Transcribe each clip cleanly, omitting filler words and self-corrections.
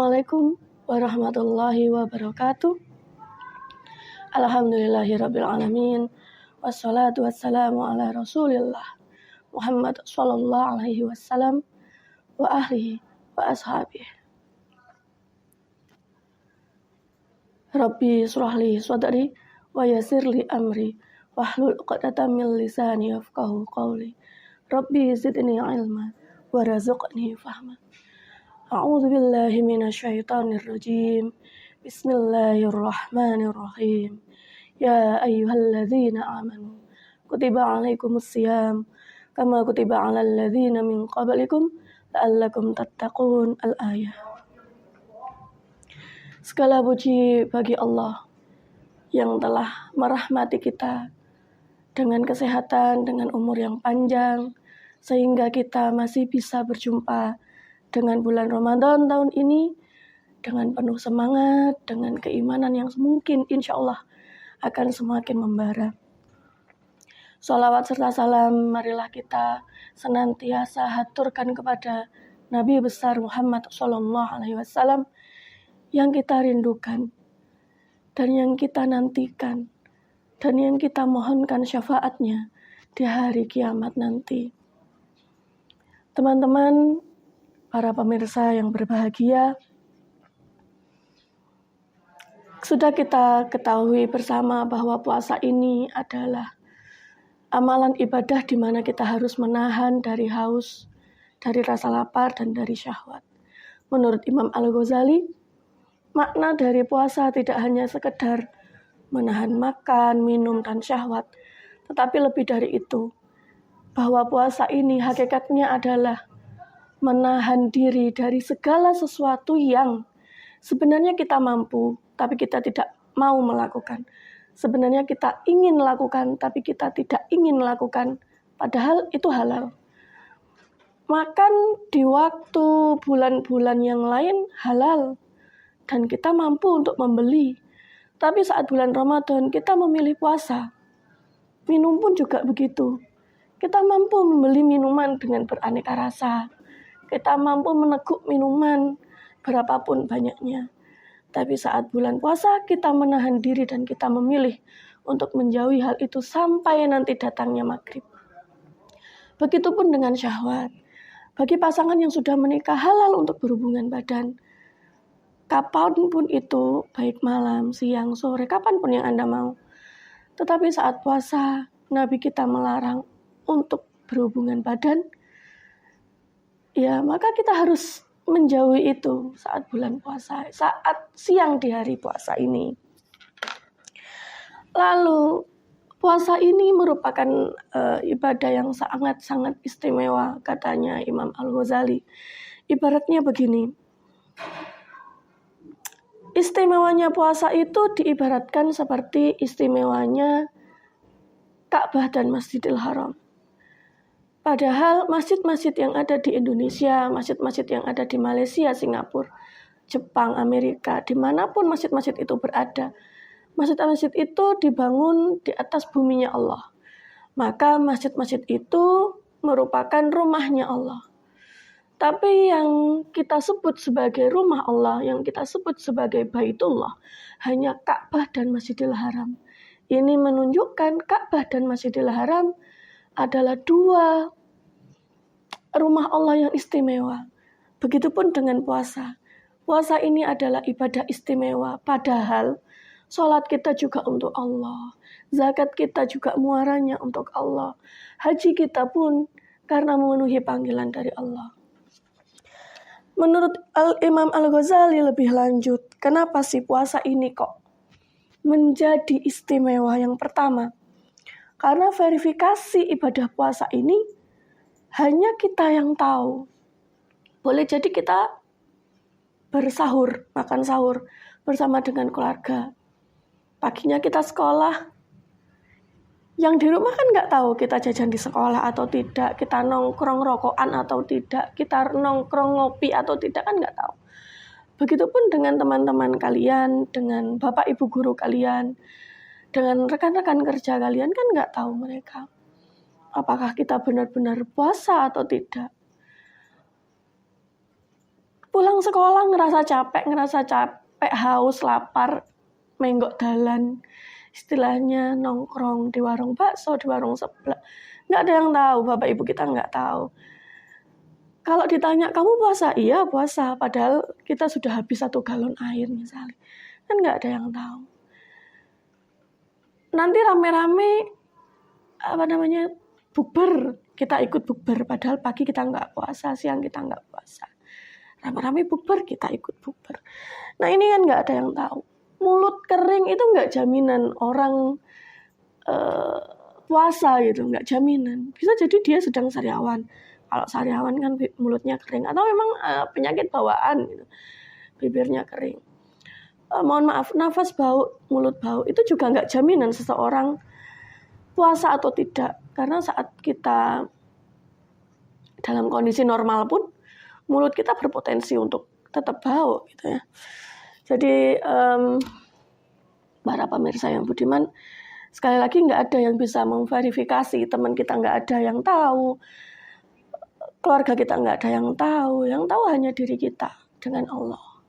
Assalamualaikum warahmatullahi wabarakatuh. Alhamdulillahirrabbilalamin. Wassalatu wassalamu ala rasulillah Muhammad sallallahu alaihi wasallam wa ahlihi wa ashabihi. Rabbi shrahli sadri wa yassirli amri wahlul 'uqdatam min lisani yafqahu qawli. Rabbi zidni ilma warzuqni fahma. A'udzu billahi minasyaitonir rajim. Bismillahirrahmanirrahim. Ya ayyuhalladzina amanu kutiba 'alaikumus syiyam kama kutiba 'alal ladzina min qablikum la'allakum tattaqun. Al-ayah. Segala puji bagi Allah yang telah merahmati kita dengan kesehatan, dengan umur yang panjang, sehingga kita masih bisa berjumpa dengan bulan Ramadan tahun ini dengan penuh semangat, dengan keimanan yang mungkin insya Allah akan semakin membara. Sholawat serta salam marilah kita senantiasa haturkan kepada Nabi besar Muhammad Sallallahu Alaihi Wasallam yang kita rindukan dan yang kita nantikan dan yang kita mohonkan syafaatnya di hari kiamat nanti. Teman-teman, para pemirsa yang berbahagia, sudah kita ketahui bersama bahwa puasa ini adalah amalan ibadah di mana kita harus menahan dari haus, dari rasa lapar, dan dari syahwat. Menurut Imam Al-Ghazali, makna dari puasa tidak hanya sekedar menahan makan, minum, dan syahwat, tetapi lebih dari itu, bahwa puasa ini hakikatnya adalah menahan diri dari segala sesuatu yang sebenarnya kita mampu, tapi kita tidak mau melakukan. Sebenarnya kita ingin lakukan, tapi kita tidak ingin lakukan, padahal itu halal. Makan di waktu bulan-bulan yang lain halal, dan kita mampu untuk membeli. Tapi saat bulan Ramadan kita memilih puasa. Minum pun juga begitu. Kita mampu membeli minuman dengan beraneka rasa. Kita mampu meneguk minuman berapapun banyaknya. Tapi saat bulan puasa kita menahan diri dan kita memilih untuk menjauhi hal itu sampai nanti datangnya maghrib. Begitupun dengan syahwat. Bagi pasangan yang sudah menikah halal untuk berhubungan badan. Kapanpun itu, baik malam, siang, sore, kapanpun yang Anda mau. Tetapi saat puasa, Nabi kita melarang untuk berhubungan badan. Ya, maka kita harus menjauhi itu saat bulan puasa, saat siang di hari puasa ini. Lalu, puasa ini merupakan ibadah yang sangat-sangat istimewa, katanya Imam Al-Ghazali. Ibaratnya begini, istimewanya puasa itu diibaratkan seperti istimewanya Ka'bah dan Masjidil Haram. Padahal masjid-masjid yang ada di Indonesia, masjid-masjid yang ada di Malaysia, Singapura, Jepang, Amerika, dimanapun masjid-masjid itu berada, masjid-masjid itu dibangun di atas buminya Allah. Maka masjid-masjid itu merupakan rumahnya Allah. Tapi yang kita sebut sebagai rumah Allah, yang kita sebut sebagai Baitullah, hanya Ka'bah dan Masjidil Haram. Ini menunjukkan Ka'bah dan Masjidil Haram adalah dua rumah Allah yang istimewa. Begitupun dengan puasa. Puasa ini adalah ibadah istimewa. Padahal sholat kita juga untuk Allah. Zakat kita juga muaranya untuk Allah. Haji kita pun karena memenuhi panggilan dari Allah. Menurut Imam Al-Ghazali lebih lanjut, kenapa sih puasa ini kok menjadi istimewa? Yang pertama, karena verifikasi ibadah puasa ini hanya kita yang tahu. Boleh jadi kita bersahur, makan sahur bersama dengan keluarga. Paginya kita sekolah. Yang di rumah kan nggak tahu kita jajan di sekolah atau tidak, kita nongkrong rokokan atau tidak, kita nongkrong ngopi atau tidak, kan nggak tahu. Begitupun dengan teman-teman kalian, dengan bapak ibu guru kalian, dengan rekan-rekan kerja kalian, kan nggak tahu mereka. Apakah kita benar-benar puasa atau tidak. pulang sekolah ngerasa capek, haus, lapar, menggok dalan, istilahnya nongkrong di warung bakso, di warung sebelah. Nggak ada yang tahu, bapak ibu kita nggak tahu. Kalau ditanya, kamu puasa? Iya puasa, padahal kita sudah habis 1 galon air misalnya. Kan nggak ada yang tahu. Nanti rame-rame, bukber, kita ikut bukber, padahal pagi kita nggak puasa, siang kita nggak puasa. Rame-rame bukber, kita ikut bukber. Nah ini kan nggak ada yang tahu. Mulut kering itu nggak jaminan orang puasa gitu, nggak jaminan. Bisa jadi dia sedang sariawan. Kalau sariawan kan mulutnya kering, atau memang penyakit bawaan gitu, bibirnya kering. Mohon maaf, nafas bau, mulut bau itu juga nggak jaminan seseorang puasa atau tidak. Karena saat kita dalam kondisi normal pun mulut kita berpotensi untuk tetap bau gitu ya. Jadi para pemirsa yang budiman, sekali lagi nggak ada yang bisa memverifikasi, teman kita nggak ada yang tahu, keluarga kita nggak ada yang tahu hanya diri kita dengan Allah.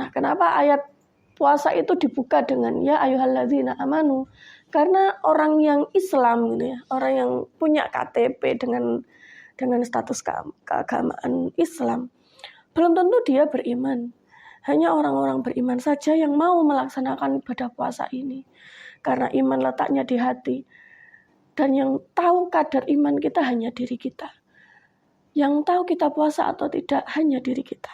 Nah, kenapa ayat puasa itu dibuka dengan ya ayyuhalladzina amanu? Karena orang yang Islam gitu ya, orang yang punya KTP dengan status keagamaan Islam, belum tentu dia beriman. Hanya orang-orang beriman saja yang mau melaksanakan ibadah puasa ini. Karena iman letaknya di hati. Dan yang tahu kadar iman kita hanya diri kita. Yang tahu kita puasa atau tidak hanya diri kita.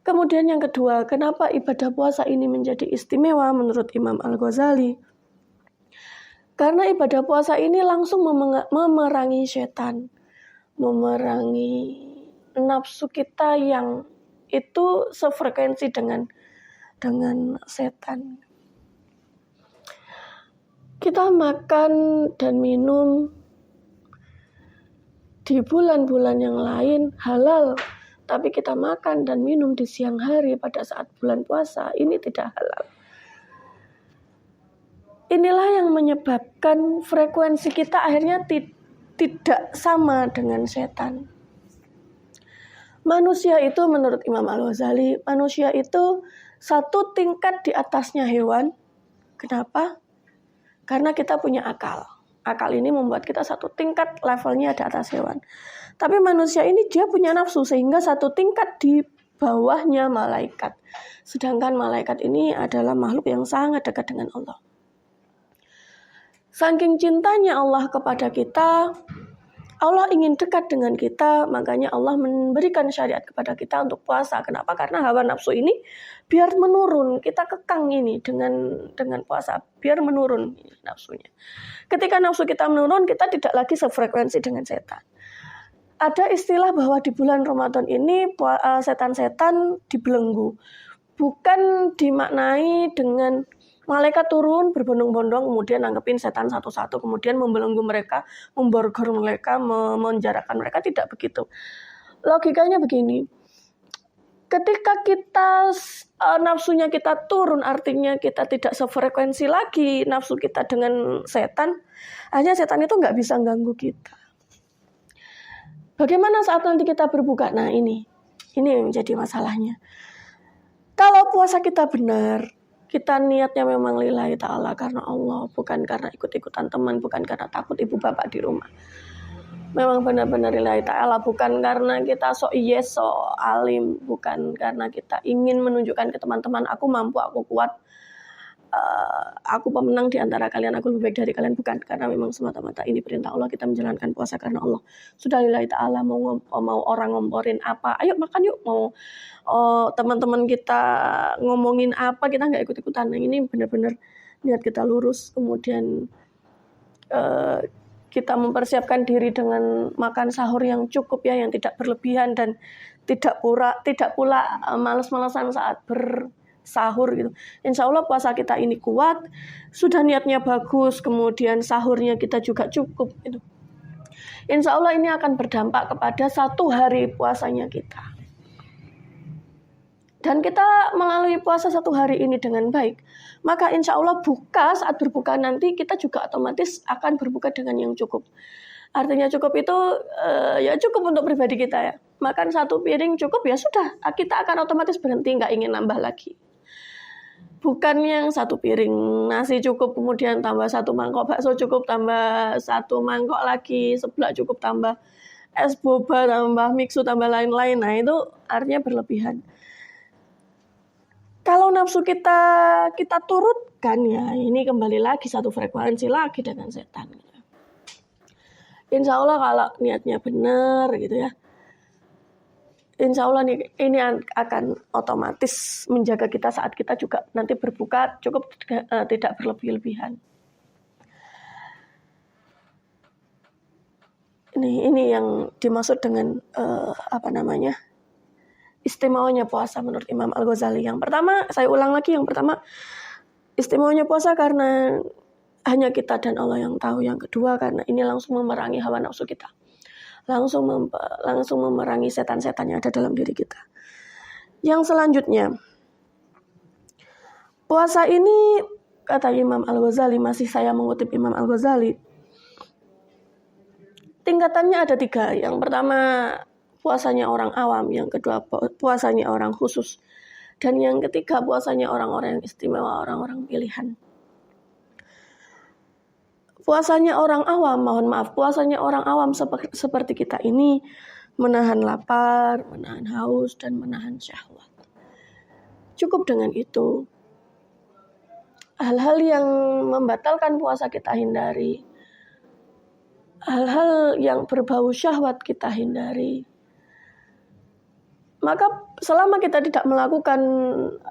Kemudian yang kedua, kenapa ibadah puasa ini menjadi istimewa menurut Imam Al-Ghazali? Karena ibadah puasa ini langsung memerangi setan. Memerangi nafsu kita yang itu sefrekuensi dengan setan. Kita makan dan minum di bulan-bulan yang lain halal, tapi kita makan dan minum di siang hari pada saat bulan puasa ini tidak halal. Inilah yang menyebabkan frekuensi kita akhirnya tidak sama dengan setan. Manusia itu menurut Imam Al-Ghazali, manusia itu 1 tingkat di atasnya hewan. Kenapa? Karena kita punya akal. Akal ini membuat kita 1 tingkat levelnya di atas hewan. Tapi manusia ini dia punya nafsu sehingga 1 tingkat di bawahnya malaikat. Sedangkan malaikat ini adalah makhluk yang sangat dekat dengan Allah. Saking cintanya Allah kepada kita, Allah ingin dekat dengan kita, makanya Allah memberikan syariat kepada kita untuk puasa. Kenapa? Karena hawa nafsu ini biar menurun. Kita kekang ini dengan puasa, biar menurun nafsunya. Ketika nafsu kita menurun, kita tidak lagi sefrekuensi dengan setan. Ada istilah bahwa di bulan Ramadan ini setan-setan dibelenggu. Bukan dimaknai dengan malaikat turun berbondong-bondong, kemudian nanggepin setan satu-satu, kemudian membelenggu mereka, memborgol mereka, menjarakan mereka. Tidak begitu. Logikanya begini. Ketika kita nafsunya kita turun, artinya kita tidak sefrekuensi lagi nafsu kita dengan setan, hanya setan itu nggak bisa ganggu kita. Bagaimana saat nanti kita berbuka? Nah ini yang menjadi masalahnya. Kalau puasa kita benar, kita niatnya memang lillahi ta'ala karena Allah, bukan karena ikut-ikutan teman, bukan karena takut ibu bapak di rumah. Memang benar-benar lillahi ta'ala, bukan karena kita sok alim, bukan karena kita ingin menunjukkan ke teman-teman aku mampu, aku kuat, aku pemenang di antara kalian, aku lebih baik dari kalian. Bukan, karena memang semata-mata ini perintah Allah, kita menjalankan puasa karena Allah. Sudah lillahi ta'ala, mau orang ngomporin apa, ayo makan yuk, mau teman-teman kita ngomongin apa, kita nggak ikut-ikutan. Nah, ini benar-benar niat kita lurus, kemudian kita mempersiapkan diri dengan makan sahur yang cukup ya, yang tidak berlebihan dan tidak pula malas-malasan saat bersahur gitu. Insya Allah puasa kita ini kuat, sudah niatnya bagus, kemudian sahurnya kita juga cukup gitu. Insya Allah ini akan berdampak kepada 1 hari puasanya kita. Dan kita melalui puasa 1 hari ini dengan baik, maka insya Allah saat berbuka nanti kita juga otomatis akan berbuka dengan yang cukup. Artinya cukup itu ya cukup untuk pribadi kita ya. Makan 1 piring cukup ya sudah, kita akan otomatis berhenti, nggak ingin nambah lagi. Bukan yang 1 piring nasi cukup, kemudian tambah 1 mangkok bakso cukup, tambah 1 mangkok lagi seblak cukup, tambah es boba, tambah mixu, tambah lain-lain. Nah itu artinya berlebihan. Kalau nafsu kita turutkan ya, ini kembali lagi satu frekuensi lagi dengan setan. Insya Allah kalau niatnya benar gitu ya, insya Allah ini akan otomatis menjaga kita saat kita juga nanti berbuka cukup tidak berlebih-lebihan. Ini yang dimaksud dengan istimewanya puasa menurut Imam Al-Ghazali. Yang pertama, saya ulang lagi, yang pertama istimewanya puasa karena hanya kita dan Allah yang tahu. Yang kedua karena ini langsung memerangi hawa nafsu kita, langsung memerangi setan-setan yang ada dalam diri kita. Yang selanjutnya, puasa ini kata Imam Al-Ghazali, masih saya mengutip Imam Al-Ghazali, tingkatannya ada 3. Yang pertama puasanya orang awam, yang kedua puasanya orang khusus, dan yang ketiga puasanya orang-orang yang istimewa, orang-orang pilihan. Puasanya orang awam, mohon maaf, puasanya orang awam seperti kita ini menahan lapar, menahan haus, dan menahan syahwat. Cukup dengan itu. Hal-hal yang membatalkan puasa kita hindari. Hal-hal yang berbau syahwat kita hindari. Maka selama kita tidak melakukan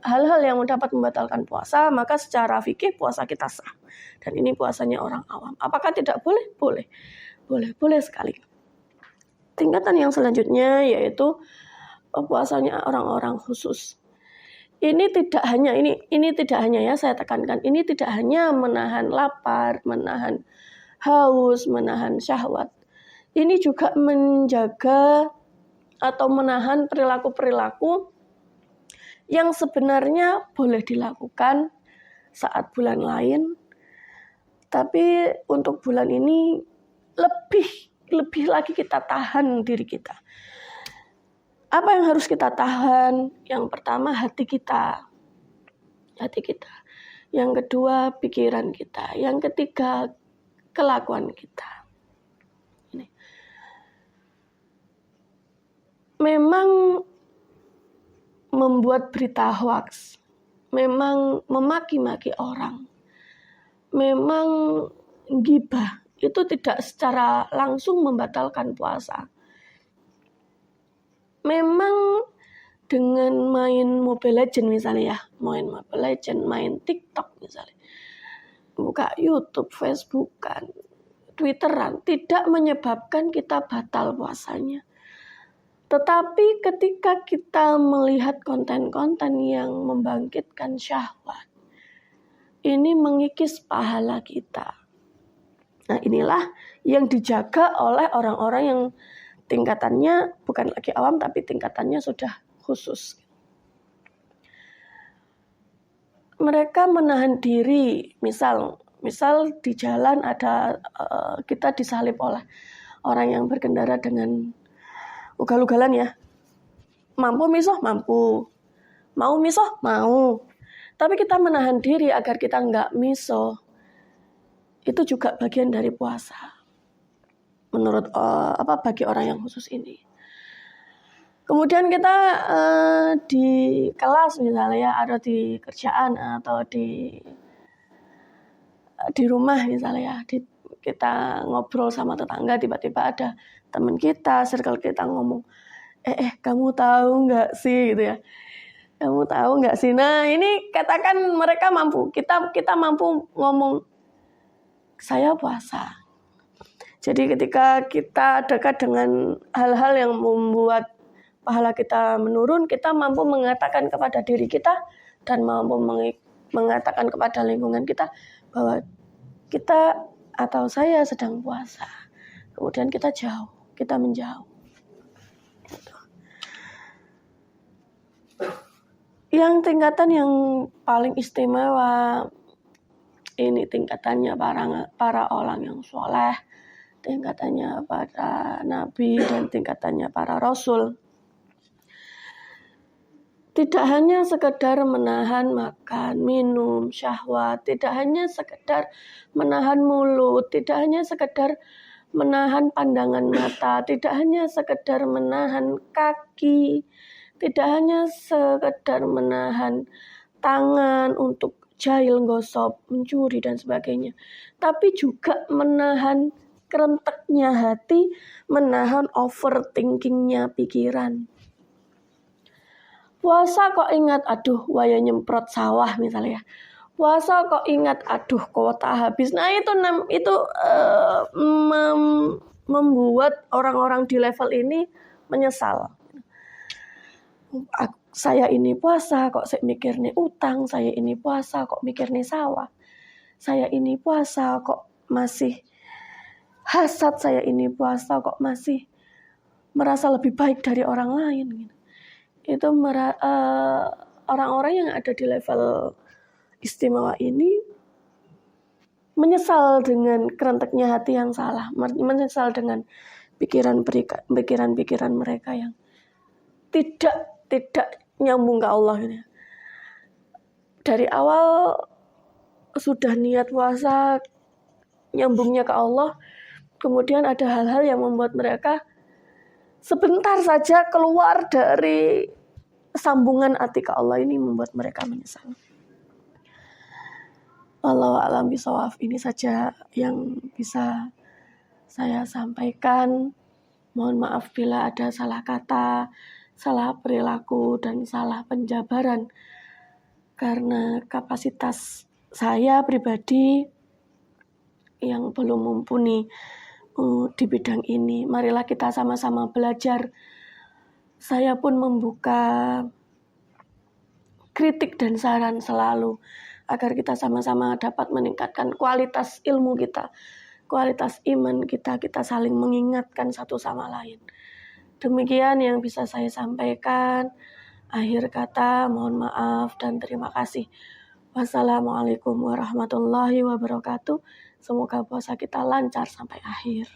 hal-hal yang dapat membatalkan puasa, maka secara fikih puasa kita sah. Dan ini puasanya orang awam. Apakah tidak boleh? Boleh. Boleh sekali. Tingkatan yang selanjutnya yaitu puasanya orang-orang khusus. Ini tidak hanya ya, saya tekankan, ini tidak hanya menahan lapar, menahan haus, menahan syahwat. Ini juga menjaga atau menahan perilaku-perilaku yang sebenarnya boleh dilakukan saat bulan lain, tapi untuk bulan ini lebih lagi kita tahan diri kita. Apa yang harus kita tahan? Yang pertama hati kita. Yang kedua pikiran kita. Yang ketiga kelakuan kita. Memang membuat berita hoaks, memang memaki-maki orang, memang gibah, itu tidak secara langsung membatalkan puasa. Memang dengan main Mobile Legends misalnya ya, main Mobile Legends, main TikTok misalnya, buka YouTube, Facebookan, Twitteran, tidak menyebabkan kita batal puasanya. Tetapi ketika kita melihat konten-konten yang membangkitkan syahwat, ini mengikis pahala kita. Nah inilah yang dijaga oleh orang-orang yang tingkatannya bukan lagi awam, tapi tingkatannya sudah khusus. Mereka menahan diri, misal di jalan ada kita disalip oleh orang yang berkendara dengan ugal-ugalan ya. Mampu misoh, mampu. Mau misoh, mau. Tapi kita menahan diri agar kita nggak misoh. Itu juga bagian dari puasa. Menurut bagi orang yang khusus ini. Kemudian kita di kelas misalnya ya, atau di kerjaan atau di rumah misalnya ya, kita ngobrol sama tetangga, tiba-tiba ada teman kita, circle kita ngomong, kamu tahu nggak sih gitu ya, kamu tahu nggak sih. Nah ini katakan mereka mampu, kita mampu ngomong saya puasa. Jadi ketika kita dekat dengan hal-hal yang membuat pahala kita menurun, kita mampu mengatakan kepada diri kita dan mampu mengatakan kepada lingkungan kita bahwa kita atau saya sedang puasa. Kemudian kita menjauh. Yang tingkatan yang paling istimewa, ini tingkatannya para orang yang soleh tingkatannya para nabi dan tingkatannya para rasul. Tidak hanya sekedar menahan makan, minum, syahwat, tidak hanya sekedar menahan mulut, tidak hanya sekedar menahan pandangan mata, tidak hanya sekedar menahan kaki, tidak hanya sekedar menahan tangan untuk jahil, gosok, mencuri dan sebagainya, tapi juga menahan kerenteknya hati, menahan overthinkingnya pikiran. Puasa kok ingat, aduh waya nyemprot sawah misalnya. Puasa kok ingat, aduh kuota habis. Nah itu membuat orang-orang di level ini menyesal. Saya ini puasa kok saya mikir nih utang, saya ini puasa kok mikir nih sawah. Saya ini puasa kok masih hasad, saya ini puasa kok masih merasa lebih baik dari orang lain gitu. Itu orang-orang yang ada di level istimewa ini menyesal dengan kerenteknya hati yang salah, menyesal dengan pikiran-pikiran mereka yang tidak nyambung ke Allah gitu. Dari awal sudah niat puasa nyambungnya ke Allah, kemudian ada hal-hal yang membuat mereka sebentar saja keluar dari sambungan hati ke Allah, ini membuat mereka menyesal. Wallahu a'lam bishawab. Ini saja yang bisa saya sampaikan. Mohon maaf bila ada salah kata, salah perilaku, dan salah penjabaran. Karena kapasitas saya pribadi yang belum mumpuni di bidang ini. Marilah kita sama-sama belajar. Saya pun membuka kritik dan saran selalu agar kita sama-sama dapat meningkatkan kualitas ilmu kita, kualitas iman kita saling mengingatkan satu sama lain. Demikian yang bisa saya sampaikan. Akhir kata, mohon maaf dan terima kasih. Wassalamualaikum warahmatullahi wabarakatuh. Semoga puasa kita lancar sampai akhir.